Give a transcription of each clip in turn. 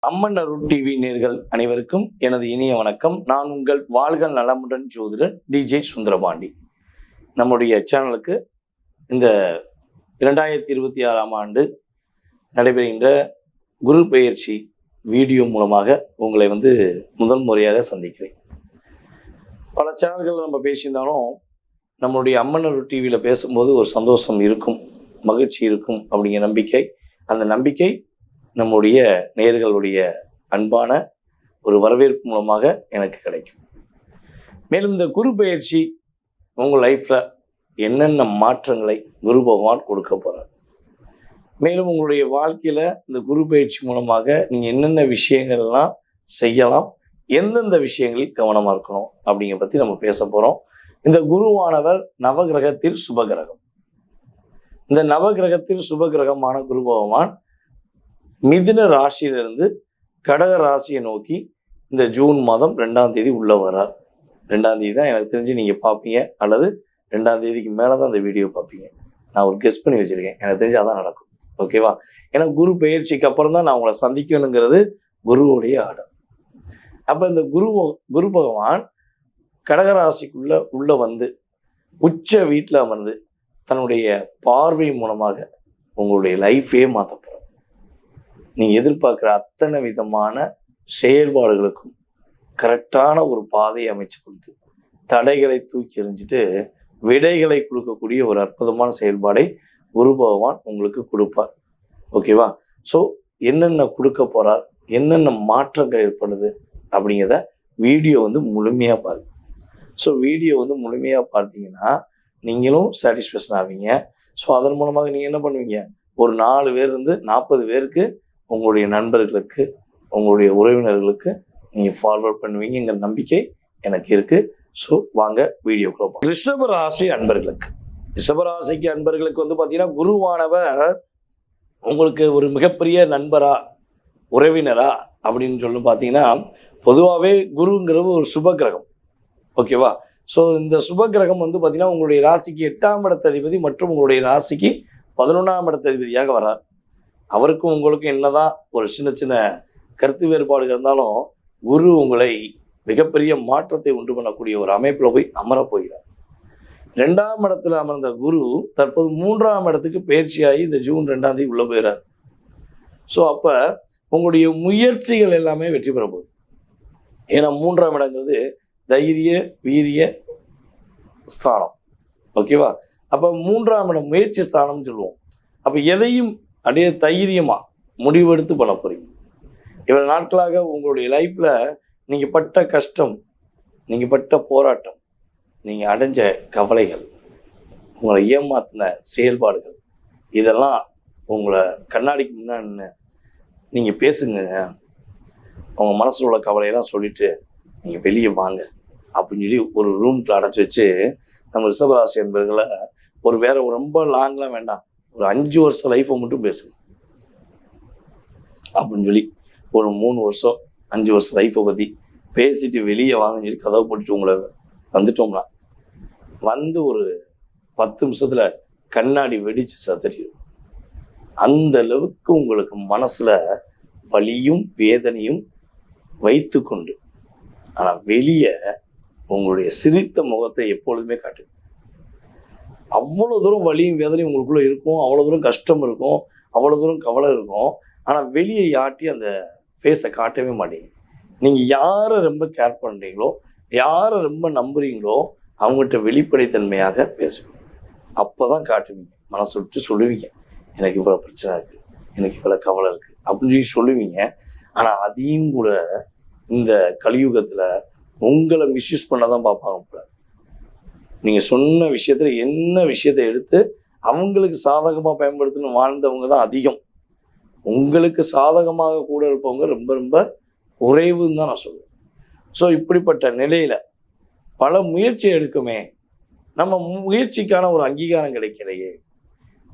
அம்மன் அருள் TV நேர்கள் அனைவருக்கும் எனது இனிய வணக்கம். நான் உங்கள் வாழ்க நலமுடன் ஜோதிடர் DJ சுந்தரபாண்டி. நம்முடைய சேனலுக்கு இந்த 2026ஆம் ஆண்டு நடைபெறுகின்ற குரு பெயர்ச்சி வீடியோ மூலமாக உங்களை முதல் முறையாக சந்திக்கிறேன். பல சேனல்கள் நம்ம பேசியிருந்தாலும் நம்மளுடைய அம்மன் அருள் டிவியில் பேசும்போது ஒரு சந்தோஷம் இருக்கும், மகிழ்ச்சி இருக்கும் அப்படிங்கிற நம்பிக்கை. அந்த நம்பிக்கை நம்முடைய நேயர்களுடைய அன்பான ஒரு வரவேற்பு மூலமாக எனக்கு கிடைக்கும். மேலும் இந்த குரு பெயர்ச்சி உங்கள் லைஃப்பில் என்னென்ன மாற்றங்களை குரு பகவான் கொடுக்க போகிறார், மேலும் உங்களுடைய வாழ்க்கையில் இந்த குரு பயிற்சி மூலமாக நீங்கள் என்னென்ன விஷயங்கள்லாம் செய்யலாம், எந்தெந்த விஷயங்களில் கவனமாக இருக்கணும் அப்படிங்கிற பற்றி நம்ம பேச போகிறோம். இந்த குருவானவர் நவகிரகத்தில் சுபகிரகம். இந்த நவகிரகத்தில் சுபகிரகமான குரு பகவான் மிதுன ராசியிலிருந்து கடக ராசியை நோக்கி இந்த ஜூன் மாதம் 2ஆம் தேதி உள்ள வரார். 2ஆம் தேதி தான் எனக்கு தெரிஞ்சு நீங்கள் பார்ப்பீங்க, அல்லது 2ஆம் தேதிக்கு மேலே தான் அந்த வீடியோ பார்ப்பீங்க. நான் ஒரு கெஸ் பண்ணி வச்சுருக்கேன், எனக்கு தெரிஞ்சு அதான் நடக்கும். ஓகேவா? ஏன்னா குரு பெயர்ச்சிக்கு அப்புறம் தான் நான் உங்களை சந்திக்கணுங்கிறது குருவுடைய ஆர்டர். அப்போ இந்த குரு பகவான் கடகராசிக்குள்ள உள்ள உச்ச வீட்டில் அமர்ந்து தன்னுடைய பார்வை மூலமாக உங்களுடைய லைஃபே மாற்ற போகிறார். நீங்கள் எதிர்பார்க்குற அத்தனை விதமான செயல்பாடுகளுக்கும் கரெக்டான ஒரு பாதையை அமைச்சு கொடுத்து தடைகளை தூக்கி எறிஞ்சிட்டு விடைகளை கொடுக்கக்கூடிய ஒரு அற்புதமான செயல்பாடை குரு பகவான் உங்களுக்கு கொடுப்பார். ஓகேவா? ஸோ என்னென்ன கொடுக்க போகிறார், என்னென்ன மாற்றங்கள் ஏற்படுது அப்படிங்கிறத வீடியோ முழுமையாக பாருங்க. ஸோ வீடியோ முழுமையாக பார்த்தீங்கன்னா நீங்களும் சாட்டிஸ்ஃபேக்ஷன் ஆவீங்க. ஸோ அதன் மூலமாக நீங்கள் என்ன பண்ணுவீங்க, ஒரு 4 பேர் 40 பேருக்கு உங்களுடைய நண்பர்களுக்கு, உங்களுடைய உறவினர்களுக்கு நீங்கள் ஃபார்வர்ட் பண்ணுவீங்கிற நம்பிக்கை எனக்கு இருக்குது. ஸோ வாங்க வீடியோக்குள்ள போகலாம். ரிஷபராசி அன்பர்களுக்கு, ரிஷபராசிக்கு அன்பர்களுக்கு பார்த்தீங்கன்னா குருவானவர் உங்களுக்கு ஒரு மிகப்பெரிய நண்பரா, உறவினரா அப்படின்னு பார்த்தீங்கன்னா, பொதுவாகவே குருங்கிறது ஒரு சுபகிரகம். ஓகேவா? ஸோ இந்த சுபகிரகம் பார்த்தீங்கன்னா உங்களுடைய ராசிக்கு 8ஆம் இடத்ததிபதி மற்றும் உங்களுடைய ராசிக்கு 11ஆம் இடத்ததிபதியாக வரார். அவருக்கும் உங்களுக்கும் என்னதான் ஒரு சின்ன சின்ன கருத்து வேறுபாடுகள் இருந்தாலும் குரு உங்களை மிகப்பெரிய மாற்றத்தை உண்டு பண்ணக்கூடிய ஒரு அமைப்பில் போய் அமரப் போகிறார். 2ஆம் இடத்துல அமர்ந்த குரு தற்போது 3ஆம் இடத்துக்கு பயிற்சியாகி இந்த ஜூன் 2ஆம் தேதி உள்ள போகிறார். ஸோ அப்போ உங்களுடைய முயற்சிகள் எல்லாமே வெற்றி பெற போகுது. ஏன்னா 3ஆம் இடங்கிறது தைரிய வீரிய ஸ்தானம். ஓகேவா? அப்போ 3ஆம் இடம் முயற்சி ஸ்தானம்னு சொல்லுவோம். அப்போ எதையும் அப்படியே தைரியமாக முடிவெடுத்து பண்ண போகிறீங்க. இவ்வளவு நாட்களாக உங்களுடைய லைஃப்பில் நீங்கள் பட்ட கஷ்டம், நீங்கள் பட்ட போராட்டம், நீங்கள் அடைஞ்ச கவலைகள், உங்களை ஏமாத்தின செயல்பாடுகள், இதெல்லாம் உங்களை கண்ணாடிக்கு முன்னாடி நீங்கள் பேசுங்க, உங்கள் மனசில் உள்ள கவலையெல்லாம் சொல்லிவிட்டு நீங்கள் வெளியே வாங்க அப்படின்னு சொல்லி ஒரு ரூம்ல அடைச்சி வச்சு நம்ம ரிஷபராசி என்பர்களை வேற ரொம்ப லாங்லாம் வேண்டாம், ஒரு 5 வருஷம் லைஃப்பை மட்டும் பேசுங்க அப்படின்னு சொல்லி ஒரு 3 வருஷம் 5 வருஷம் லைஃப்பை பற்றி பேசிட்டு வெளியே வாங்கன்னு சொல்லி கதவை போட்டுட்டு உங்களை வந்துட்டோம்னா ஒரு 10 நிமிஷத்தில் கண்ணாடி வெடிச்சு சதறியும். அந்த அளவுக்கு உங்களுக்கு மனசில் வலியும் வேதனையும் வைத்து கொண்டு, ஆனால் வெளியே உங்களுடைய சிரித்த முகத்தை எப்பொழுதுமே காட்டு. அவ்வளோ தூரம் வலியும் வேதனையும் உங்களுக்குள்ளே இருக்கும், அவ்வளோ தூரம் கஷ்டம் இருக்கும், அவ்வளோ தூரம் கவலை இருக்கும். ஆனால் வெளியே யாட்டி அந்த ஃபேஸை காட்டவே மாட்டீங்க. நீங்கள் யாரை ரொம்ப கேர் பண்ணுறீங்களோ, யாரை ரொம்ப நம்புறீங்களோ அவங்ககிட்ட வெளிப்படைத்தன்மையாக பேசுவீங்க. அப்போ தான் காட்டுவீங்க, மனசு விட்டு சொல்லுவீங்க, எனக்கு இவ்வளோ பிரச்சனை இருக்குது, எனக்கு இவ்வளோ கவலை இருக்குது அப்படின்னு சொல்லி சொல்லுவீங்க. ஆனால் அதையும் கூட இந்த கலியுகத்தில் உங்களை மிஸ்யூஸ் பண்ண தான் பார்ப்பாங்க போல. நீங்கள் சொன்ன விஷயத்தில் என்ன விஷயத்தை எடுத்து அவங்களுக்கு சாதகமாக பயன்படுத்தணும் வாழ்ந்தவங்க தான் அதிகம். உங்களுக்கு சாதகமாக கூட இருப்பவங்க ரொம்ப ரொம்ப குறைவுன்னு தான் நான் சொல்லுவேன். ஸோ இப்படிப்பட்ட நிலையில் பல முயற்சி எடுக்குமே, நம்ம முயற்சிக்கான ஒரு அங்கீகாரம் கிடைக்கலையே,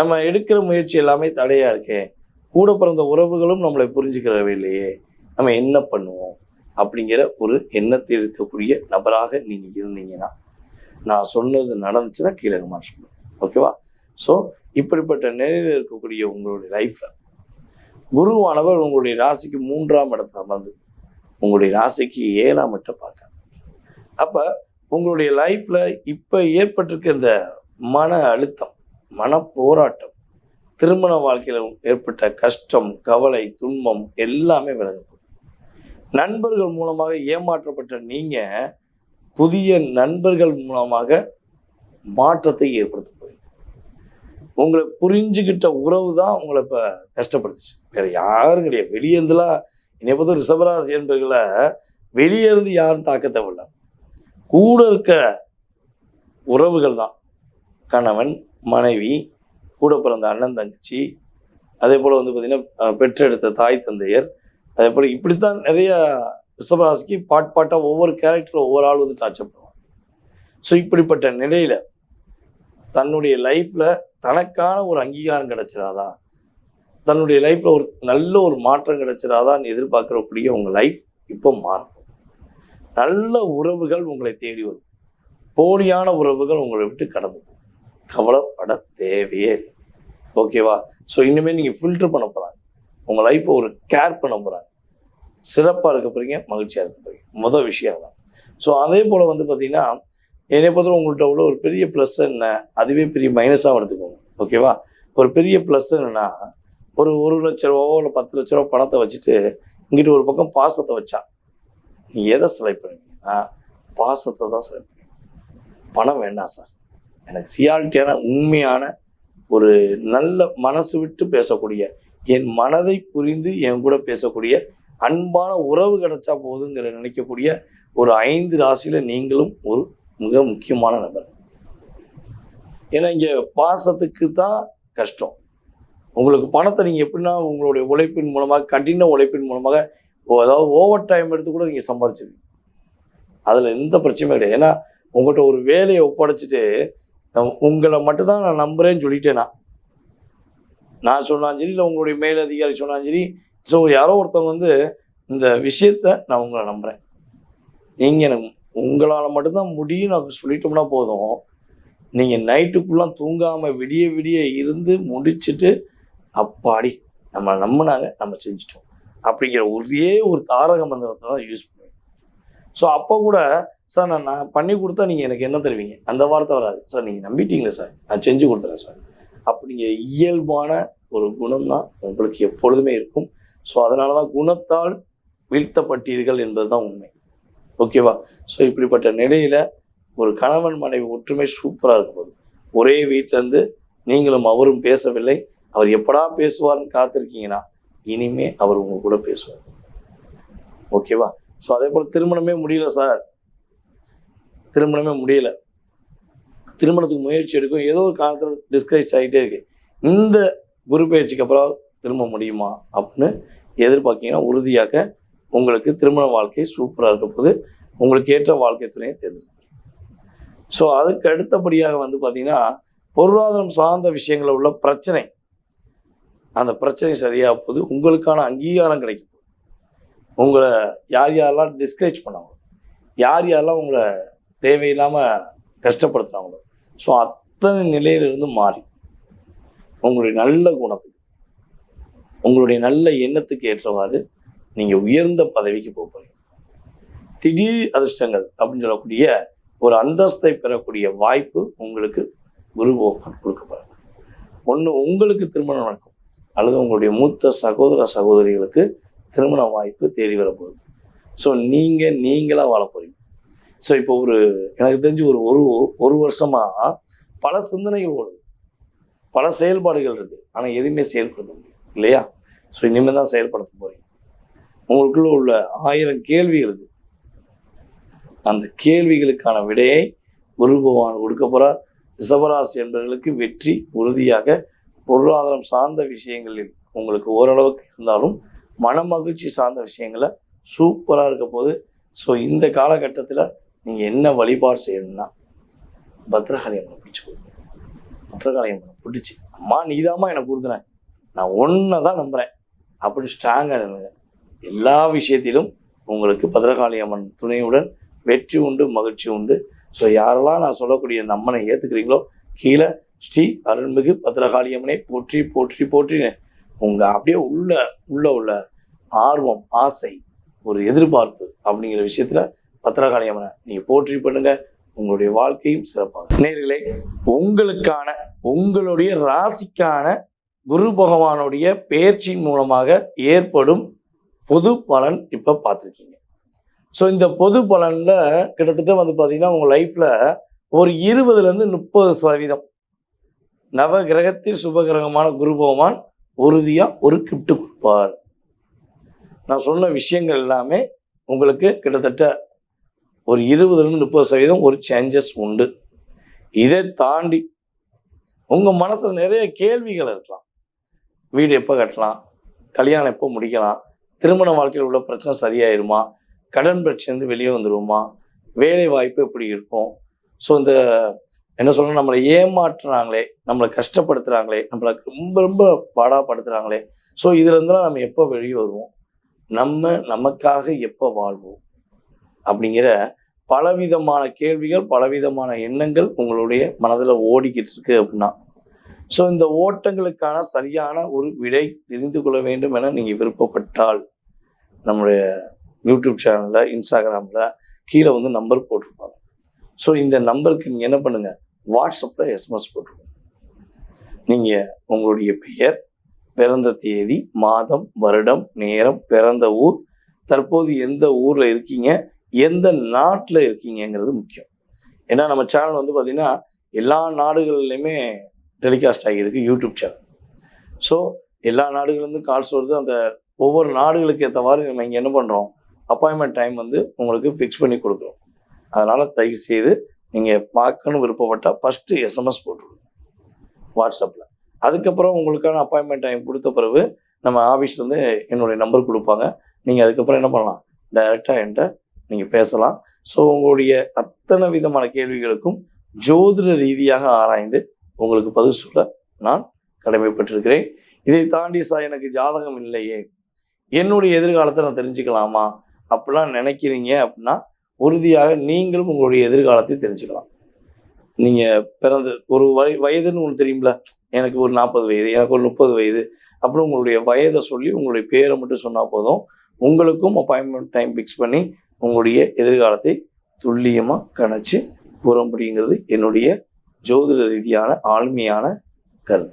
நம்ம எடுக்கிற முயற்சி எல்லாமே தடையாக இருக்கே, கூட பிறந்த உறவுகளும் நம்மளை புரிஞ்சுக்கிறவே இல்லையே, நம்ம என்ன பண்ணுவோம் அப்படிங்கிற ஒரு எண்ணத்தில் இருக்கக்கூடிய நபராக நீங்கள் இருந்தீங்கன்னா, நான் சொன்னது நடந்துச்சுன்னா கீழே மாற்றணும். ஓகேவா? ஸோ இப்படிப்பட்ட நிலையில் இருக்கக்கூடிய உங்களுடைய லைஃப்பில் குருவானவர் உங்களுடைய ராசிக்கு 3ஆம் இடத்துல அமர்ந்து உங்களுடைய ராசிக்கு 7ஆம் இடத்தை பார்க்க. அப்போ உங்களுடைய லைஃப்ல இப்போ ஏற்பட்டிருக்க இந்த மன அழுத்தம், மன போராட்டம், திருமண வாழ்க்கையில் ஏற்பட்ட கஷ்டம், கவலை, துன்பம் எல்லாமே விலகும். நண்பர்கள் மூலமாக ஏமாற்றப்பட்ட நீங்க புதிய நண்பர்கள் மூலமாக மாற்றத்தை ஏற்படுத்த போறீங்க. உங்களை புரிஞ்சுக்கிட்ட உறவு தான் உங்களை இப்போ கஷ்டப்படுத்துச்சு, வேற யாரும் கிடையாது. வெளியே இருந்துலாம் என்னை பொறுத்த ரிஷபராசி என்பர்களை வெளியே இருந்து யாரும் தாக்க தேவையில்லை. கூட இருக்க உறவுகள் தான், கணவன் மனைவி, கூட பிறந்த அண்ணன் தங்கச்சி, அதே போல் வந்து பார்த்திங்கன்னா பெற்றெடுத்த தாய் தந்தையர், அதே போல் இப்படித்தான் நிறைய ரிஷபராசிக்கு பாட்டாக ஒவ்வொரு கேரக்டரும் ஒவ்வொரு ஆள் வந்து டார்ச்சர் பண்ணுவாங்க. ஸோ இப்படிப்பட்ட நிலையில் தன்னுடைய லைஃப்பில் தனக்கான ஒரு அங்கீகாரம் கிடைச்சிடாதா, தன்னுடைய லைஃப்பில் ஒரு நல்ல ஒரு மாற்றம் கிடைச்சிடாதான்னு எதிர்பார்க்கக்கூடிய உங்கள் லைஃப் இப்போ மாறும். நல்ல உறவுகள் உங்களை தேடி வரும், போலியான உறவுகள் உங்களை விட்டு கடந்து போகும். கவலைப்பட தேவையே இல்லை. ஓகேவா? ஸோ இனிமேல் நீங்கள் ஃபில்டர் பண்ண போகிறாங்க, உங்கள் லைஃப்பை ஒரு கேர் பண்ண போகிறாங்க, சிறப்பாக இருக்க போகிறீங்க, மகிழ்ச்சியாக இருக்க போகிறீங்க. முதல் விஷயம் தான். ஸோ அதே போல் வந்து பார்த்தீங்கன்னா என்னை பொறுத்தவரை உங்கள்கிட்ட உள்ள ஒரு பெரிய ப்ளஸ் என்ன, அதுவே பெரிய மைனஸாக எடுத்துக்கோங்க. ஓகேவா? ஒரு பெரிய ப்ளஸ் என்னென்னா, ஒரு 1 லட்ச ரூபாவோ இல்லை 10 லட்ச ரூபா பணத்தை வச்சுட்டு இங்கிட்டு ஒரு பக்கம் பாசத்தை வச்சா நீ எதை செலக்ட் பண்ணுவீங்கன்னா பாசத்தை தான் செலக்ட் பண்ணுவீங்க. பணம் வேண்டாம் சார், எனக்கு ரியாலிட்டியான உண்மையான ஒரு நல்ல மனசு விட்டு பேசக்கூடிய, என் மனதை புரிந்து என் கூட பேசக்கூடிய அன்பான உறவு கிடைச்சா போதுங்கிற நினைக்கக்கூடிய ஒரு 5 ராசியில் நீங்களும் ஒரு மிக முக்கியமான நபர். ஏன்னா இங்கே பாசத்துக்கு தான் கஷ்டம். உங்களுக்கு பணத்தை நீங்கள் எப்படின்னா உங்களுடைய உழைப்பின் மூலமாக, கடின உழைப்பின் மூலமாக, அதாவது ஓவர் டைம் எடுத்து கூட நீங்கள் சம்பாரிச்சிருவீங்க. அதில் எந்த பிரச்சனையும் கிடையாது. ஏன்னா உங்கள்கிட்ட ஒரு வேலையை ஒப்படைச்சிட்டு உங்களை மட்டும்தான் நான் நம்புகிறேன்னு சொல்லிட்டேன்னா, நான் சொன்னாலும் சரி இல்லை உங்களுடைய மேலதிகாரி சொன்னாலும் சரி, ஸோ யாரோ ஒருத்தவங்க வந்து இந்த விஷயத்த நான் உங்களை நம்புகிறேன், நீங்கள் எனக்கு உங்களால் மட்டும்தான் முடியும் நான் சொல்லிட்டோம்னா போதும், நீங்கள் நைட்டுக்குள்ளே தூங்காமல் விடிய விடிய இருந்து முடிச்சுட்டு அப்பாடி நம்ம நம்பினாங்க, நம்ம செஞ்சிட்டோம் அப்படிங்கிற ஒரே ஒரு தாரக மந்திரத்தை தான் யூஸ் பண்ணுவேன். ஸோ அப்போ கூட சார் நான் பண்ணி கொடுத்தா நீங்கள் எனக்கு என்ன தருவீங்க, அந்த வார்த்தை வராது. சார் நீங்கள் நம்பிட்டீங்களே சார், நான் செஞ்சு கொடுத்துறேன் சார் அப்படிங்கிற இயல்பான ஒரு குணம் தான் உங்களுக்கு எப்பொழுதுமே இருக்கும். ஸோ அதனால தான் குணத்தால் வீழ்த்தப்பட்டீர்கள் என்பது தான் உண்மை. ஓகேவா? ஸோ இப்படிப்பட்ட நிலையில் ஒரு கணவன் மனைவி ஒற்றுமை சூப்பராக இருக்கும்போது, ஒரே வீட்டிலேருந்து நீங்களும் அவரும் பேசவில்லை, அவர் எப்படா பேசுவார்னு காத்திருக்கீங்கன்னா இனிமே அவர் உங்க கூட பேசுவார். ஓகேவா? ஸோ அதே போல் திருமணமே முடியல சார், திருமணமே முடியல, திருமணத்துக்கு முயற்சி எடுக்கும், ஏதோ ஒரு காலத்தில் டிஸ்கரேஜ் ஆகிட்டே இருக்கு, இந்த குரு பயிற்சிக்கு அப்புறம் திரும்ப முடியுமா அப்படின்னு எதிர்பார்த்தீங்கன்னா உறுதியாக உங்களுக்கு திருமண வாழ்க்கை சூப்பராக இருக்க போது, உங்களுக்கு ஏற்ற வாழ்க்கை துணையை தேர்ந்தெடுக்கும். ஸோ அதுக்கு அடுத்தபடியாக வந்து பார்த்தீங்கன்னா பொருளாதாரம் சார்ந்த விஷயங்களில் உள்ள பிரச்சனை, அந்த பிரச்சனை சரியாக போது உங்களுக்கான அங்கீகாரம் கிடைக்கும். உங்களை யார் யாரெல்லாம் டிஸ்கரேஜ் பண்ணாங்களோ, யார் யாரெல்லாம் உங்களை தேவையில்லாமல் கஷ்டப்படுத்துகிறாங்களோ, ஸோ அத்தனை நிலையிலிருந்து மாறி உங்களுடைய நல்ல குணத்துக்கு, உங்களுடைய நல்ல எண்ணத்துக்கு ஏற்றவாறு நீங்கள் உயர்ந்த பதவிக்கு போகிறீங்க. திடீர் அதிர்ஷ்டங்கள் அப்படின்னு சொல்லக்கூடிய ஒரு அந்தஸ்தை பெறக்கூடிய வாய்ப்பு உங்களுக்கு குரு பகவான் கொடுக்கப்படுறாங்க. ஒன்று உங்களுக்கு திருமணம் நடக்கும், அல்லது உங்களுடைய மூத்த சகோதர சகோதரிகளுக்கு திருமண வாய்ப்பு தேடி வரப்போகுது. ஸோ நீங்களாக வாழ போகிறீங்க. ஸோ இப்போ எனக்கு தெரிஞ்சு ஒரு வருஷமாக பல சிந்தனைகள் ஓடுது, பல செயல்பாடுகள் இருக்குது, ஆனால் எதுவுமே செயல்படுத்த முடியும் இல்லையா? ஸோ இனிமேல் தான் செயல்படுத்த போகிறீங்க. உங்களுக்குள்ள உள்ள 1000 கேள்விகள் இருக்குது, அந்த கேள்விகளுக்கான விடையை குரு பகவான் கொடுக்க போகிறார். ரிஷபராசி என்பவர்களுக்கு வெற்றி உறுதியாக. பொருளாதாரம் சார்ந்த விஷயங்களில் உங்களுக்கு ஓரளவுக்கு இருந்தாலும் மன மகிழ்ச்சி சார்ந்த விஷயங்களை சூப்பராக இருக்க போது. ஸோ இந்த காலகட்டத்தில் நீங்கள் என்ன வழிபாடு செய்யணும்னா பத்ரகாளி அம்மனை பிடிச்சிக்கோ. பத்ரகாளி அம்மனை பிடிச்சி, அம்மா நீதாம்மா எனக்கு கொடுத்துனேன், நான் ஒன்றை தான் நம்புகிறேன் அப்படி ஸ்ட்ராங்காக நினைங்க. எல்லா விஷயத்திலும் உங்களுக்கு பத்ரகாளி அம்மன் துணையுடன் வெற்றி உண்டு, மகிழ்ச்சி உண்டு. ஸோ யாரெல்லாம் நான் சொல்லக்கூடிய இந்த அம்மனை ஏற்றுக்கிறீங்களோ கீழே ஸ்ரீ அருள்மிகு பத்ரகாளி அம்மனை போற்றி போற்றி போற்றின்னு உங்கள் அப்படியே உள்ள ஆர்வம், ஆசை, ஒரு எதிர்பார்ப்பு அப்படிங்கிற விஷயத்தில் பத்திரகாளி அம்மனை நீங்கள் போற்றி பண்ணுங்க. உங்களுடைய வாழ்க்கையும் சிறப்பாக. நேயர்களே, உங்களுடைய ராசிக்கான குரு பகவானுடைய பெயர்ச்சியின் மூலமாக ஏற்படும் பொது பலன் இப்போ பார்த்துருக்கீங்க. ஸோ இந்த பொது பலனில் கிட்டத்தட்ட வந்து பார்த்தீங்கன்னா உங்கள் லைஃப்பில் ஒரு 20லேருந்து 30% நவ கிரகத்தில் சுபகிரகமான குரு பகவான் உறுதியாக ஒரு கிஃப்ட் கொடுப்பார். நான் சொன்ன விஷயங்கள் எல்லாமே உங்களுக்கு கிட்டத்தட்ட ஒரு 20லேருந்து 30% ஒரு சேஞ்சஸ் உண்டு. இதை தாண்டி உங்கள் மனசில் நிறைய கேள்விகள் இருக்கலாம். வீடு எப்போ கட்டலாம், கல்யாணம் எப்போ முடிக்கலாம், திருமண வாழ்க்கையில் உள்ள பிரச்சனை சரியாயிருமா, கடன் பிரச்சனை வெளியே வந்துடுவோமா, வேலை வாய்ப்பு எப்படி இருக்கும், ஸோ இந்த என்ன சொல்லணும், நம்மளை ஏமாற்றுறாங்களே, நம்மளை கஷ்டப்படுத்துகிறாங்களே, நம்மளை ரொம்ப ரொம்ப பாடாப்படுத்துகிறாங்களே, ஸோ இதுலேருந்துலாம் நம்ம எப்போ வெளியே வருவோம், நமக்காக எப்போ வாழ்வோம் அப்படிங்கிற பலவிதமான கேள்விகள், பலவிதமான எண்ணங்கள் உங்களுடைய மனதில் ஓடிக்கிட்டு இருக்கு அப்படின்னா, ஸோ இந்த ஓட்டங்களுக்கான சரியான ஒரு விடை தெரிந்து கொள்ள வேண்டும் என நீங்கள் விருப்பப்பட்டால் நம்முடைய யூடியூப் சேனலில், இன்ஸ்டாகிராமில் கீழே வந்து நம்பர் போட்டிருப்பாங்க. ஸோ இந்த நம்பருக்கு நீங்கள் என்ன பண்ணுங்கள், வாட்ஸ்அப்பில் எஸ்எம்எஸ் போட்டுருங்க. நீங்கள் உங்களுடைய பெயர், பிறந்த தேதி, மாதம், வருடம், நேரம், பிறந்த ஊர், தற்போது எந்த ஊரில் இருக்கீங்க, எந்த நாட்டில் இருக்கீங்கிறது முக்கியம். ஏன்னா நம்ம சேனல் வந்து பார்த்திங்கன்னா எல்லா நாடுகள்லையுமே டெலிகாஸ்ட் ஆகியிருக்கு யூடியூப் சேனல். ஸோ எல்லா நாடுகள்லேருந்து கால்ஸ் வருது. அந்த ஒவ்வொரு நாடுகளுக்கு ஏற்றவாறு நம்ம இங்கே என்ன பண்ணுறோம், அப்பாயின்மெண்ட் டைம் வந்து உங்களுக்கு ஃபிக்ஸ் பண்ணி கொடுக்குறோம். அதனால் தயவுசெய்து நீங்கள் பார்க்கணும் விருப்பப்பட்டால் ஃபஸ்ட்டு எஸ்எம்எஸ் போட்டுருங்க வாட்ஸ்அப்பில். அதுக்கப்புறம் உங்களுக்கான அப்பாயின்மெண்ட் டைம் கொடுத்த பிறகு நம்ம ஆஃபீஸ்லேருந்து என்னுடைய நம்பர் கொடுப்பாங்க. நீங்கள் அதுக்கப்புறம் என்ன பண்ணலாம், டைரெக்டாக என்கிட்ட நீங்கள் பேசலாம். ஸோ உங்களுடைய அத்தனை விதமான கேள்விகளுக்கும் ஜோதிட ரீதியாக ஆராய்ந்து உங்களுக்கு பதில் சொல்ல நான் கடமைப்பட்டிருக்கிறேன். இதை தாண்டி எனக்கு ஜாதகம் இல்லையே, என்னுடைய எதிர்காலத்தை நான் தெரிஞ்சுக்கலாமா அப்படிலாம் நினைக்கிறீங்க அப்படின்னா உறுதியாக நீங்களும் உங்களுடைய எதிர்காலத்தை தெரிஞ்சுக்கலாம். நீங்கள் பிறந்த ஒரு வயதுன்னு ஒன்று தெரியும்ல, எனக்கு ஒரு 40 வயது, எனக்கு ஒரு 30 வயது அப்படின்னு உங்களுடைய வயதை சொல்லி உங்களுடைய பேரை மட்டும் சொன்னால் போதும். உங்களுக்கும் அப்பாயின்மெண்ட் டைம் ஃபிக்ஸ் பண்ணி உங்களுடைய எதிர்காலத்தை துல்லியமாக கணிச்சு கூற முடியுங்கிறது என்னுடைய ஜோதிட ரீதியான ஆழ்மையான கருத்து.